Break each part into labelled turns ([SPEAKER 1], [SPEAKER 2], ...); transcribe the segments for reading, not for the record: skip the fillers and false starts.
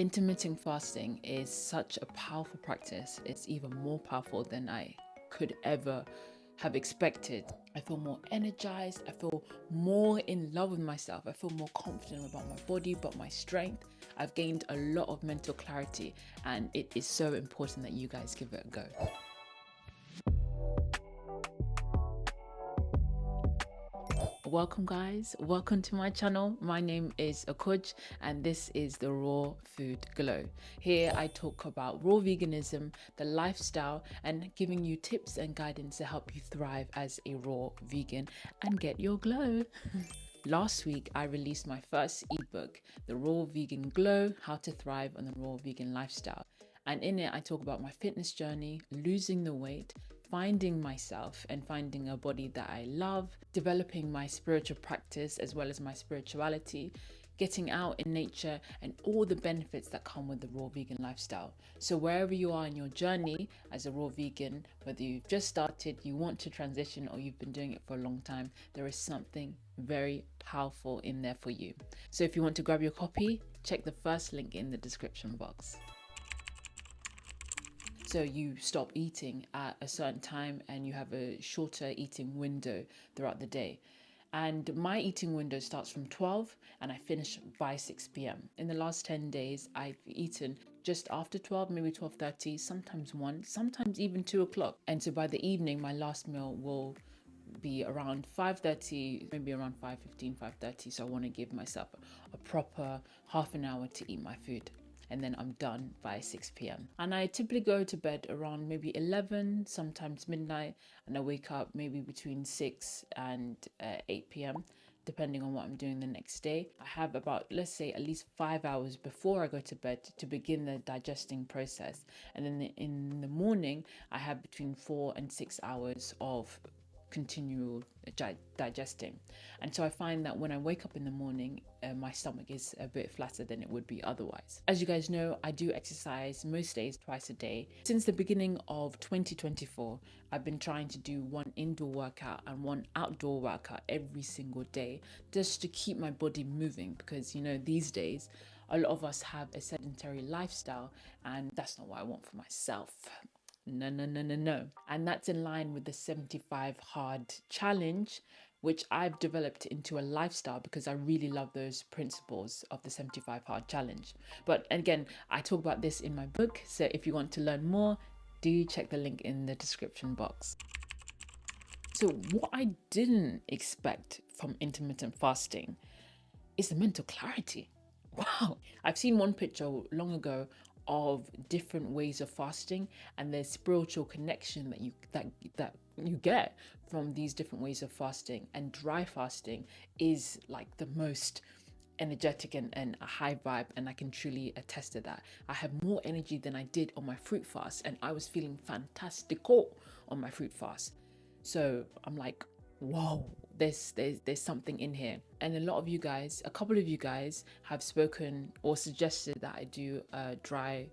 [SPEAKER 1] Intermittent fasting is such a powerful practice. It's even more powerful than I could ever have expected. I feel more energized. I feel more in love with myself. I feel more confident about my body, about my strength. I've gained a lot of mental clarity, and it is so important that you guys give it a go. Welcome guys, welcome to my channel. My name is Akuj and this is the Raw Food Glow. Here I talk about raw veganism, the lifestyle, and giving you tips and guidance to help you thrive as a raw vegan and get your glow. Last week, I released my first ebook, The Raw Vegan Glow, How to Thrive on the Raw Vegan Lifestyle. And in it, I talk about my fitness journey, losing the weight, finding myself and finding a body that I love, developing my spiritual practice as well as my spirituality, getting out in nature, and all the benefits that come with the raw vegan lifestyle. So wherever you are in your journey as a raw vegan, whether you've just started, you want to transition, or you've been doing it for a long time, there is something very powerful in there for you. So if you want to grab your copy, check the first link in the description box. So you stop eating at a certain time and you have a shorter eating window throughout the day. And my eating window starts from 12 and I finish by 6 p.m. In the last 10 days, I've eaten just after 12, maybe 12:30, sometimes 1, sometimes even 2 o'clock. And so by the evening, my last meal will be around 5:30, maybe around 5:15, 5:30. So I want to give myself a proper half an hour to eat my food. And then I'm done by 6 p.m. And I typically go to bed around maybe 11, sometimes midnight, and I wake up maybe between 6 and 8 p.m. depending on what I'm doing the next day. I have about, let's say, at least 5 hours before I go to bed to begin the digesting process. And then in the morning, I have between 4 and 6 hours of continual digesting. And so I find that when I wake up in the morning, my stomach is a bit flatter than it would be otherwise. As you guys know, I do exercise most days, twice a day. Since the beginning of 2024, I've been trying to do one indoor workout and one outdoor workout every single day, just to keep my body moving, because you know, these days a lot of us have a sedentary lifestyle, and that's not what I want for myself. No. And that's in line with the 75 hard challenge, which I've developed into a lifestyle because I really love those principles of the 75 hard challenge. But again, I talk about this in my book. So if you want to learn more, do check the link in the description box. So what I didn't expect from intermittent fasting is the mental clarity. Wow. I've seen one picture long ago of different ways of fasting and the spiritual connection that you get from these different ways of fasting. And dry fasting is like the most energetic and a high vibe, and I can truly attest to that. I have more energy than I did on my fruit fast, and I was feeling fantastical on my fruit fast. So I'm like, whoa, there's something in here. And a couple of you guys have spoken or suggested that I do a dry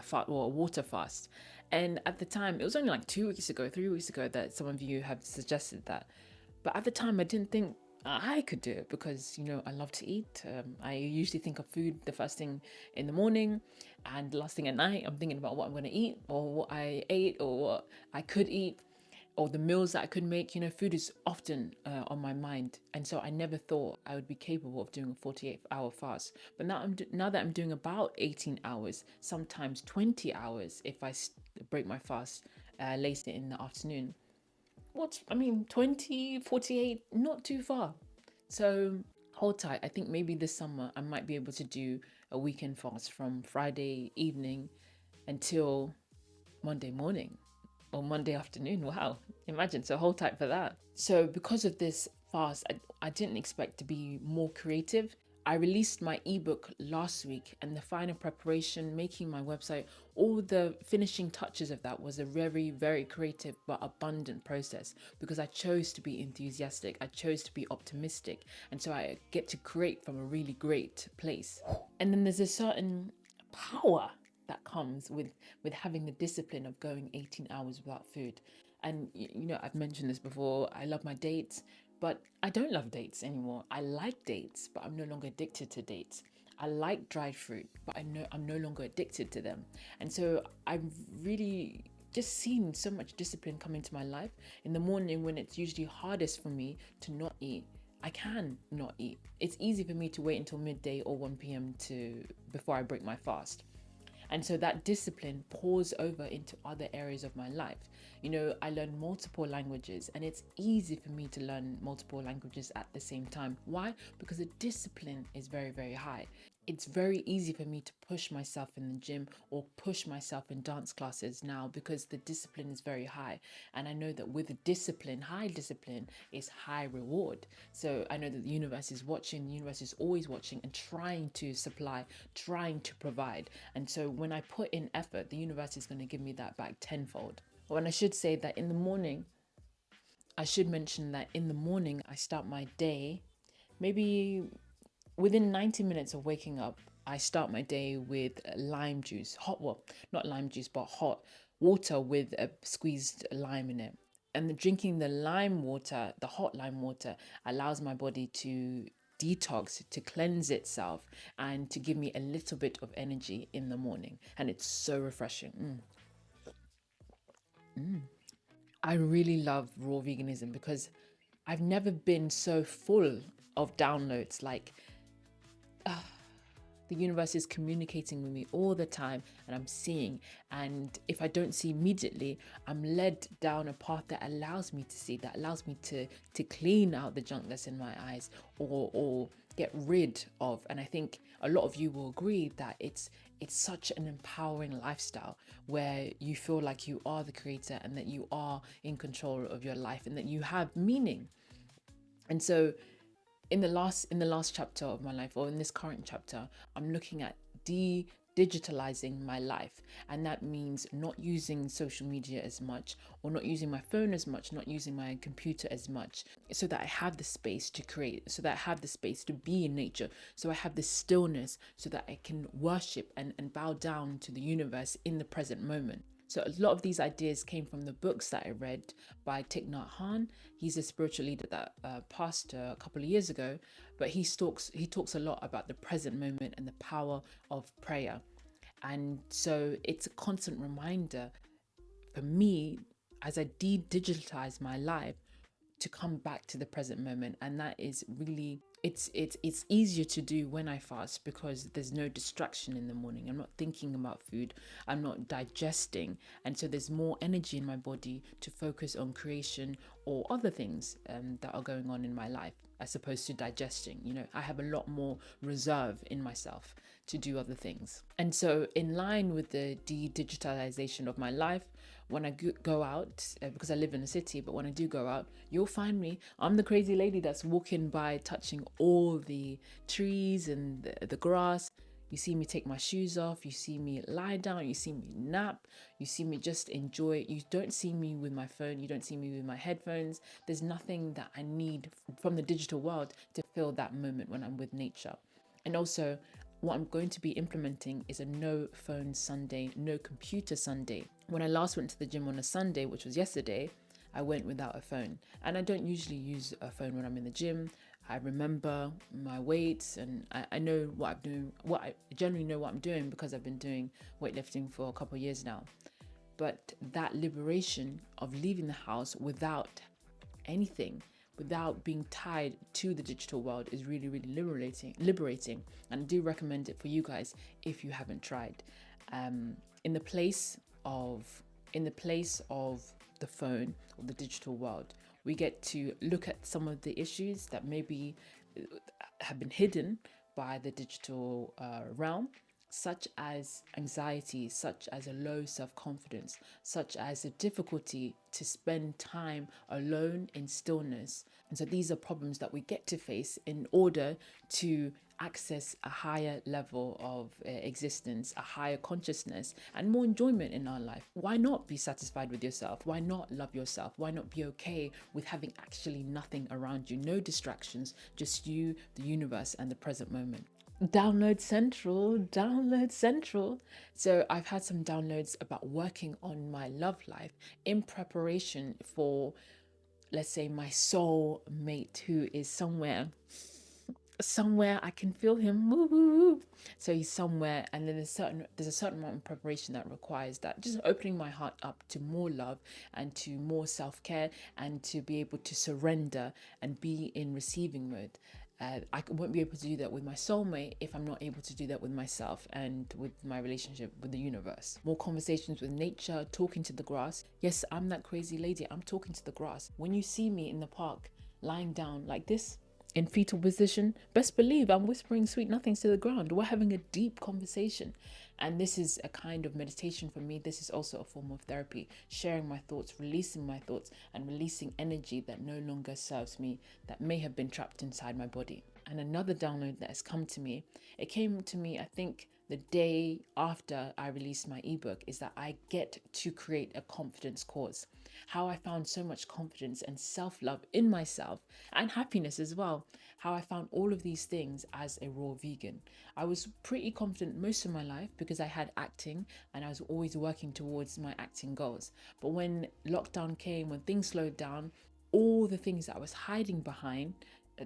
[SPEAKER 1] fast or a water fast. And at the time, it was only like 2 weeks ago, 3 weeks ago that some of you have suggested that. But at the time, I didn't think I could do it because, you know, I love to eat. I usually think of food the first thing in the morning, and the last thing at night, I'm thinking about what I'm going to eat or what I ate or what I could eat, or the meals that I could make. You know, food is often on my mind. And so I never thought I would be capable of doing a 48-hour fast. But now that I'm doing about 18 hours, sometimes 20 hours if I break my fast later in the afternoon. 20, 48, not too far. So hold tight. I think maybe this summer I might be able to do a weekend fast from Friday evening until Monday morning. Or Monday afternoon. Wow, imagine. So hold tight for that. So because of this fast, I didn't expect to be more creative. I released my ebook last week, and the final preparation, making my website, all the finishing touches of that was a very, very creative but abundant process, because I chose to be enthusiastic. I chose to be optimistic. And so I get to create from a really great place. And then there's a certain power that comes with having the discipline of going 18 hours without food. And you know, I've mentioned this before, I love my dates, but I don't love dates anymore. I like dates, but I'm no longer addicted to dates. I like dried fruit, but I know I'm no longer addicted to them. And so I've really just seen so much discipline come into my life. In the morning, when it's usually hardest for me to not eat, I can not eat. It's easy for me to wait until midday or 1 p.m. to before I break my fast. And so that discipline pours over into other areas of my life. You know, I learn multiple languages, and it's easy for me to learn multiple languages at the same time. Why? Because the discipline is very, very high. It's very easy for me to push myself in the gym or push myself in dance classes now because the discipline is very high. And I know that with discipline, high discipline is high reward. So I know that the universe is watching, the universe is always watching and trying to supply, trying to provide. And so when I put in effort, the universe is going to give me that back tenfold. And I should say that in the morning, I should mention that in the morning, I start my day maybe within 90 minutes of waking up. I start my day with lime juice, not lime juice, but hot water with a squeezed lime in it. And drinking the lime water, the hot lime water, allows my body to detox, to cleanse itself, and to give me a little bit of energy in the morning. And it's so refreshing. I really love raw veganism because I've never been so full of downloads. Like, the universe is communicating with me all the time, and I'm seeing. And if I don't see immediately, I'm led down a path that allows me to see, that allows me to clean out the junk that's in my eyes, or get rid of. And I think a lot of you will agree that it's such an empowering lifestyle where you feel like you are the creator and that you are in control of your life and that you have meaning. And so in the last chapter of my life, or in this current chapter, I'm looking at de-digitalising my life, and that means not using social media as much, or not using my phone as much, not using my computer as much, so that I have the space to create, so that I have the space to be in nature, so I have the stillness, so that I can worship and bow down to the universe in the present moment. So a lot of these ideas came from the books that I read by Thich Nhat Hanh. He's a spiritual leader that passed a couple of years ago, but he talks a lot about the present moment and the power of prayer. And so it's a constant reminder for me as I de-digitalize my life to come back to the present moment. And that is really, it's easier to do when I fast because there's no distraction in the morning. I'm not thinking about food, I'm not digesting, and so there's more energy in my body to focus on creation or other things that are going on in my life, as opposed to digesting. You know, I have a lot more reserve in myself to do other things. And so in line with the de-digitalization of my life, when I go out, because I live in a city, but when I do go out, you'll find me. I'm the crazy lady that's walking by, touching all the trees and the grass. You see me take my shoes off. You see me lie down. You see me nap. You see me just enjoy it. You don't see me with my phone. You don't see me with my headphones. There's nothing that I need from the digital world to feel that moment when I'm with nature. And also, what I'm going to be implementing is a no phone Sunday, no computer Sunday. When I last went to the gym on a Sunday, which was yesterday, I went without a phone. And I don't usually use a phone when I'm in the gym. I remember my weights, and I know what I'm doing. I generally know what I'm doing because I've been doing weightlifting for a couple of years now. But that liberation of leaving the house without anything, without being tied to the digital world, is really, really liberating. And I do recommend it for you guys if you haven't tried. In the place of the phone or the digital world, we get to look at some of the issues that maybe have been hidden by the digital realm, such as anxiety, such as a low self-confidence, such as a difficulty to spend time alone in stillness. And so these are problems that we get to face in order to access a higher level of existence, a higher consciousness, and more enjoyment in our life. Why not be satisfied with yourself? Why not love yourself? Why not be okay with having actually nothing around you? No distractions, just you, the universe, and the present moment. Download central. So I've had some downloads about working on my love life in preparation for, let's say, my soul mate who is somewhere somewhere. I can feel him. Woo, woo, woo. So he's somewhere, and then there's a certain amount of preparation that requires that. Just opening my heart up to more love and to more self-care, and to be able to surrender and be in receiving mode. I won't be able to do that with my soulmate if I'm not able to do that with myself and with my relationship with the universe. More conversations with nature, talking to the grass. Yes, I'm that crazy lady. I'm talking to the grass. When you see me in the park lying down like this, in fetal position, best believe I'm whispering sweet nothings to the ground. We're having a deep conversation. And this is a kind of meditation for me. This is also a form of therapy, sharing my thoughts, releasing my thoughts, and releasing energy that no longer serves me, that may have been trapped inside my body. And another download that has come to me, it came to me, I think, the day after I released my ebook, is that I get to create a confidence course. How I found so much confidence and self-love in myself, and happiness as well. How I found all of these things as a raw vegan. I was pretty confident most of my life because I had acting and I was always working towards my acting goals. But when lockdown came, when things slowed down, all the things that I was hiding behind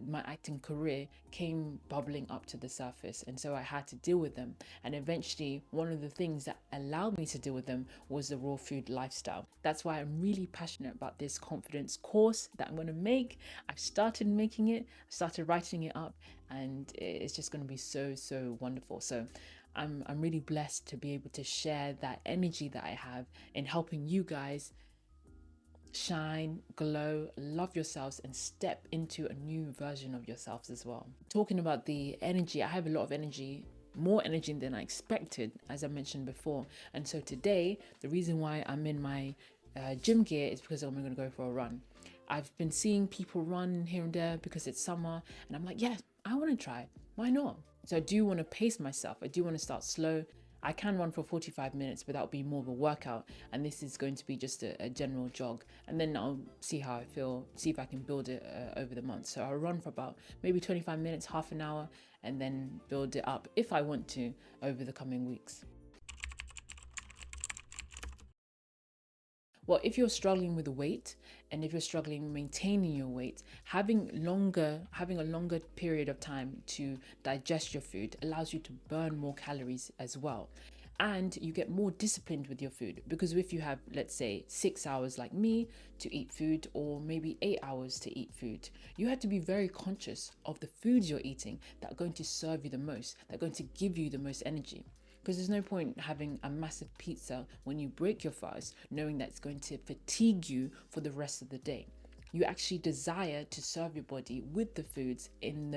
[SPEAKER 1] my acting career came bubbling up to the surface, and so I had to deal with them. And eventually, one of the things that allowed me to deal with them was the raw food lifestyle. That's why I'm really passionate about this confidence course that I'm going to make. I've started making it, I started writing it up, and it's just going to be so wonderful. So I'm really blessed to be able to share that energy that I have in helping you guys shine, glow, love yourselves, and step into a new version of yourselves as well. Talking about the energy, I have a lot of energy, more energy than I expected, as I mentioned before. And so today, the reason why I'm in my gym gear is because I'm going to go for a run. I've been seeing people run here and there because it's summer, and I'm like, yeah, I want to try. Why not? So I do want to pace myself. I do want to start slow. I can run for 45 minutes, but that'll be more of a workout. And this is going to be just a general jog. And then I'll see how I feel, see if I can build it over the month. So I'll run for about maybe 25 minutes, half an hour, and then build it up if I want to over the coming weeks. Well, if you're struggling with the weight, and if you're struggling maintaining your weight, having a longer period of time to digest your food allows you to burn more calories as well. And you get more disciplined with your food, because if you have, let's say, 6 hours like me to eat food, or maybe 8 hours to eat food, you have to be very conscious of the foods you're eating that are going to serve you the most, that are going to give you the most energy. Because there's no point having a massive pizza when you break your fast, knowing that it's going to fatigue you for the rest of the day. You actually desire to serve your body with the foods in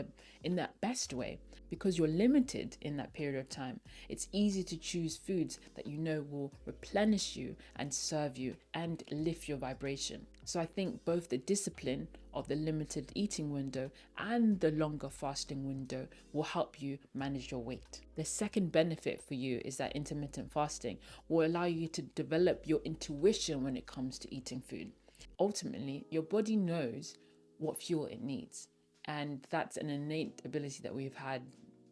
[SPEAKER 1] that best way, because you're limited in that period of time. It's easy to choose foods that you know will replenish you and serve you and lift your vibration. So I think both the discipline of the limited eating window and the longer fasting window will help you manage your weight. The second benefit for you is that intermittent fasting will allow you to develop your intuition when it comes to eating food. Ultimately, your body knows what fuel it needs, and that's an innate ability that we've had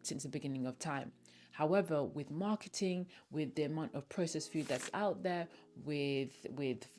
[SPEAKER 1] since the beginning of time. However, with marketing, with the amount of processed food that's out there, with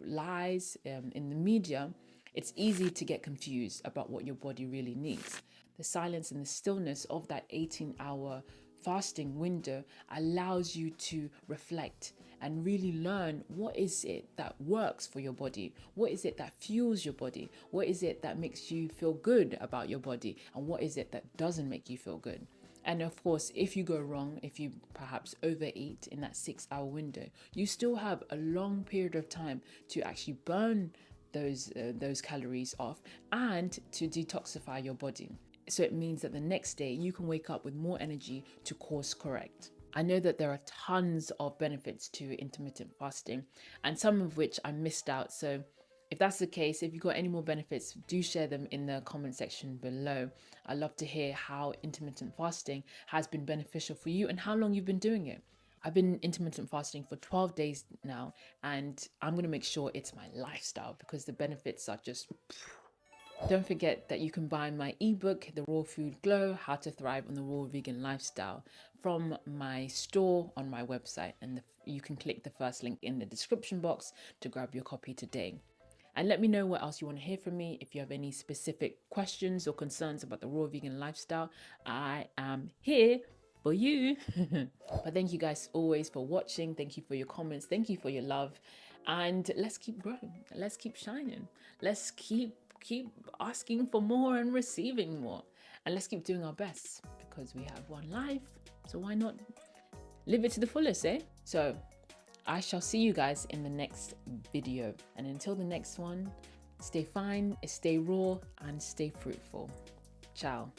[SPEAKER 1] lies in the media, it's easy to get confused about what your body really needs. The silence and the stillness of that 18-hour fasting window allows you to reflect and really learn what is it that works for your body, what is it that fuels your body, what is it that makes you feel good about your body, and what is it that doesn't make you feel good. And of course, if you go wrong, if you perhaps overeat in that 6 hour window, you still have a long period of time to actually burn those calories off and to detoxify your body. So it means that the next day you can wake up with more energy to course correct. I know that there are tons of benefits to intermittent fasting, and some of which I missed out. So if that's the case, if you've got any more benefits, do share them in the comment section below. I'd love to hear how intermittent fasting has been beneficial for you and how long you've been doing it. I've been intermittent fasting for 12 days now, and I'm going to make sure it's my lifestyle because the benefits are just... Don't forget that you can buy my ebook, The Raw Food Glow, How to Thrive on the Raw Vegan Lifestyle, from my store on my website. And you can click the first link in the description box to grab your copy today. And let me know what else you want to hear from me. If you have any specific questions or concerns about the raw vegan lifestyle, I am here for you. But thank you guys always for watching. Thank you for your comments. Thank you for your love. And let's keep growing. Let's keep shining. Let's keep asking for more and receiving more. And let's keep doing our best, because we have one life. So why not live it to the fullest, eh? So I shall see you guys in the next video. And until the next one, stay fine, stay raw, and stay fruitful. Ciao.